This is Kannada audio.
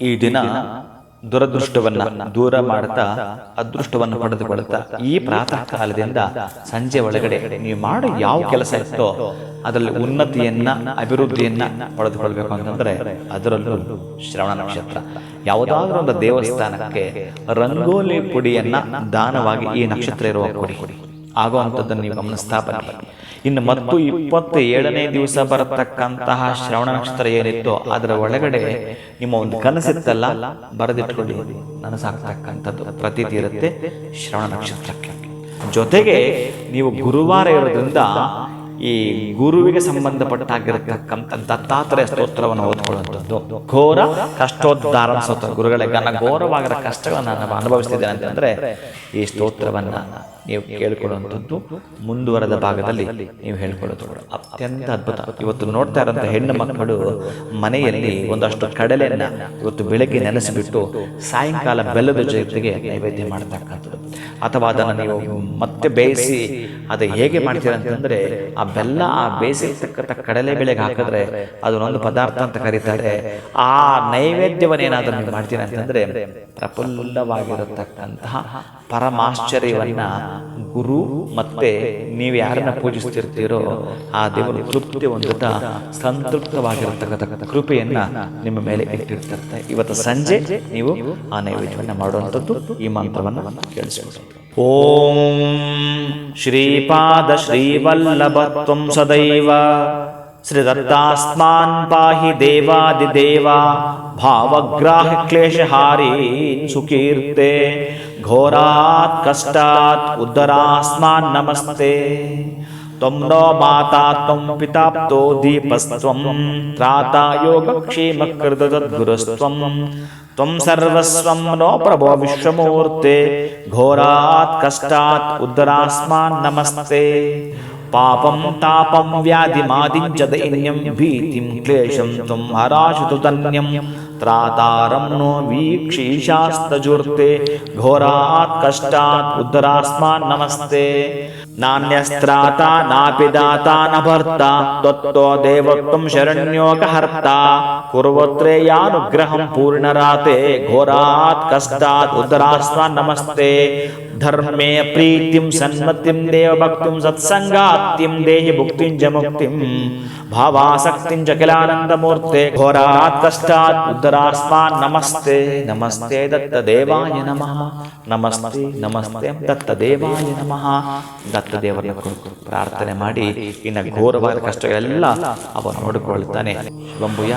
ಈ ದಿನ ದುರದೃಷ್ಟವನ್ನ ದೂರ ಮಾಡುತ್ತಾ ಅದೃಷ್ಟವನ್ನು ಪಡೆದುಕೊಳ್ಳುತ್ತಾ ಈ ಪ್ರಾತಃ ಕಾಲದಿಂದ ಸಂಜೆ ಒಳಗಡೆ ನೀವು ಮಾಡೋ ಯಾವ ಕೆಲಸ ಇತ್ತೋ ಅದರಲ್ಲಿ ಉನ್ನತಿಯನ್ನ ಅಭಿವೃದ್ಧಿಯನ್ನ ಪಡೆದುಕೊಳ್ಬೇಕು ಅಂತಂದ್ರೆ ಅದರಲ್ಲೂ ಶ್ರವಣ ನಕ್ಷತ್ರ ಯಾವುದಾದ್ರೂ ಒಂದು ದೇವಸ್ಥಾನಕ್ಕೆ ರಂಗೋಲಿ ಪುಡಿಯನ್ನ ದಾನವಾಗಿ ಈ ನಕ್ಷತ್ರ ಇರುವ ಕೊಡಿ ಆಗುವಂಥದ್ದನ್ನು ನೀವು ಗಮನಿಸ್ತಾ ಬನ್ನಿ. ಇನ್ನು ಮತ್ತು 27ನೇ ದಿವಸ ಬರತಕ್ಕಂತಹ ಶ್ರವಣ ನಕ್ಷತ್ರ ಏನಿತ್ತು ಅದರ ಒಳಗಡೆ ನಿಮ್ಮ ಒಂದು ಕನಸಿತ್ತಲ್ಲ ಬರೆದಿಟ್ಕೊಳ್ಳಿ, ನನಸಾಗ್ತಕ್ಕಂಥದ್ದು ಪ್ರತೀತಿ ಇರುತ್ತೆ ಶ್ರವಣ ನಕ್ಷತ್ರಕ್ಕೆ. ಜೊತೆಗೆ ನೀವು ಗುರುವಾರ ಇರೋದ್ರಿಂದ ಈ ಗುರುವಿಗೆ ಸಂಬಂಧಪಟ್ಟಾಗಿರತಕ್ಕಂಥ ದತ್ತಾತ್ರೇಯ ಸ್ತೋತ್ರವನ್ನು ಓದ್ಕೊಳ್ಳುವಂಥದ್ದು, ಘೋರ ಕಷ್ಟೋದ್ಧಾರ ಸ್ತೋತ್ರ. ಗುರುಗಳೇ ಘೋರವಾಗಿರೋ ಕಷ್ಟಗಳನ್ನು ನಾನು ಅನುಭವಿಸ್ತಿದ್ದೇನೆ ಅಂತಂದ್ರೆ ಈ ಸ್ತೋತ್ರವನ್ನ ನೀವು ಕೇಳಿಕೊಳ್ಳುವಂಥದ್ದು ಮುಂದುವರೆದ ಭಾಗದಲ್ಲಿ ನೀವು ಹೇಳ್ಕೊಳ್ಳೋದು ಅತ್ಯಂತ ಅದ್ಭುತ. ಇವತ್ತು ನೋಡ್ತಾ ಇರೋಂಥ ಹೆಣ್ಣು ಮಕ್ಕಳು ಮನೆಯಲ್ಲಿ ಒಂದಷ್ಟು ಕಡಲೆಯನ್ನ ಇವತ್ತು ಬೆಳಗ್ಗೆ ನೆನೆಸಿಬಿಟ್ಟು ಸಾಯಂಕಾಲ ಬೆಲ್ಲದ ಜೊತೆಗೆ ನೈವೇದ್ಯ ಮಾಡತಕ್ಕಂಥದ್ದು, ಅಥವಾ ಅದನ್ನು ನೀವು ಮತ್ತೆ ಬೇಯಿಸಿ ಅದು ಹೇಗೆ ಮಾಡ್ತೀರ ಅಂತಂದ್ರೆ ಆ ಬೆಲ್ಲ ಆ ಬೇಯಿಸಿರ್ತಕ್ಕಂಥ ಕಡಲೆ ಬೆಳೆಗೆ ಹಾಕಿದ್ರೆ ಅದನ್ನೊಂದು ಪದಾರ್ಥ ಅಂತ ಕರೀತಾರೆ. ಆ ನೈವೇದ್ಯವನ್ನೇನಾದ್ರೂ ನೀವು ಮಾಡ್ತೀರ ಅಂತಂದ್ರೆ ಪ್ರಫುಲ್ಲವಾಗಿರತಕ್ಕಂತಹ ಪರಮಾಶ್ಚರ್ಯವನ್ನ ಗುರು ಮತ್ತೆ ನೀವು ಯಾರನ್ನ ಪೂಜಿಸ್ತಿರ್ತೀರೋ ಆ ದೇವರು ತೃಪ್ತಿ ಹೊಂದುತ್ತಾ ಸಂತೃಪ್ತವಾಗಿರತಕ್ಕಂಥ ಕೃಪೆಯನ್ನ ನಿಮ್ಮ ಮೇಲೆ ಇಟ್ಟಿರ್ತಾರೆ. ಇವತ್ತು ಸಂಜೆ ನೀವು ಆ ನೈವೇದ್ಯವನ್ನ ಮಾಡುವಂಥದ್ದು ಈ ಮಂತ್ರವನ್ನು ಕೇಳಿಸಬಹುದು. ಓಂ ಶ್ರೀಪಾದ ಶ್ರೀವಲ್ಲಭತ್ವಂ ಸದೈವ ಶ್ರೀ ದತ್ತಾಸ್ಮಾನ್ ಪಾಹಿ ದೇವಾದಿದೇವ ಭಾವಗ್ರಾಹಿ ಕ್ಲೇಶಹಾರಿ ಸುಕೀರ್ತೆ ಘೋರಾತ್ ಕಷ್ಟಾತ್ ಉದ್ಧರಾಸ್ಮಾನ್ ನಮಸ್ತೆ. ತ್ವಂ ನೋ ಮಾತಾ ತ್ವಂ ಪಿತಾಪ್ತೋ ದೀಪಸ್ತ್ವಂ ತ್ರಾತಾ ಯೋಗಕ್ಷೇಮಕೃತದ್ಗುರುಸ್ತ್ವಂ ತ್ವಂ ಸರ್ವಸ್ವಂ ನೋ ಪ್ರಭೋ ವಿಶ್ವಮೂರ್ತೆ ಘೋರಾತ್ ಕಷ್ಟಾತ್ ಉದ್ಧರಾಸ್ಮಾನ್ ನಮಸ್ತೆ. ಪಾಪಂ ತಾಪಂ ವ್ಯಾಧಿಮಾದಿಂ ಚ ದೈನ್ಯಂ ಭೀತಿಂ ಕ್ಲೇಶಂ ತ್ವಂ ಹರಾಶುತು ಧನ್ಯಂ ತ್ರಾತಾರಂ ನೋ ವೀಕ್ಷೀಶಾಸ್ತಜೂರ್ತೆ ಘೋರಾತ್ ಕಷ್ಟಾತ್ ಉದ್ಧರಾಸ್ಮಾನ್ ನಮಸ್ತೆ. ನಾನ್ಯಸ್ತ್ರಾತ ನಾಪಿ ದಾತ ನ ಭರ್ತ ತ್ವತ್ತೋ ದೇವತ್ವಂ ಶರಣ್ಯೋಕ ಹರ್ತ ಕುರ್ವತ್ರೇಯಾನುಗ್ರಹಂ ಪೂರ್ಣರಾತೆ ಘೋರಾತ್ ಕಷ್ಟಾತ್ ಉದ್ಧರಾಸ್ಮಾನ್ ನಮಸ್ತೆ. ಧರ್ಮೇ ಪ್ರೀತಿಂ ಸನ್ಮತಿಂ ದೇವಭಕ್ತಿಂ ಸತ್ಸಂಗಾತ್ಯಂ ದೇಹಿ ಭುಕ್ತಿಂ ಚ ಮುಕ್ತಿಂ ಭಾವಾಸಕ್ತಿಂ ಚ ಕಿಲಾನಂದಮೂರ್ತೆ ಘೋರಾತ್ ಕಷ್ಟಾತ್ ಉದ್ಧರಾಸ್ಮಾನ್ ನಮಸ್ತೆ. ನಮಸ್ತೆ ದತ್ತ ದೇವಾಯ ನಮಃ, ನಮಸ್ತೆ ನಮಸ್ತೆ ದತ್ತ ದೇವಾಯ ನಮಃ. ದತ್ತ ದೇವರ ಪ್ರಾರ್ಥನೆ ಮಾಡಿ ಇನ್ನು ಘೋರವಾದ ಕಷ್ಟಗಳೆಲ್ಲ ಅವನು ನೋಡಿಕೊಳ್ಳುತ್ತಾನೆ. ಶುಭಂಭೂಯ.